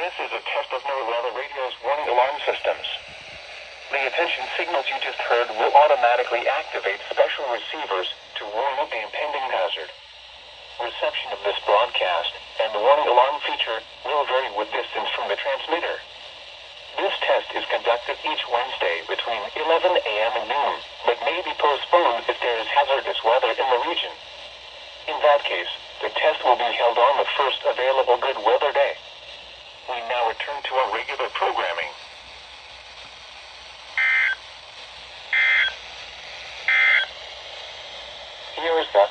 This is a test of NOAA radio's warning alarm systems. The attention signals you just heard will automatically activate special receivers to warn of the impending hazard. Reception of this broadcast and the warning alarm feature will vary with distance from the transmitter. This test is conducted each Wednesday between 11 a.m. and noon, but may be postponed if there is hazardous weather in the region. In that case, the test will be held on the first available good weather day. We now return to our regular programming. Here is the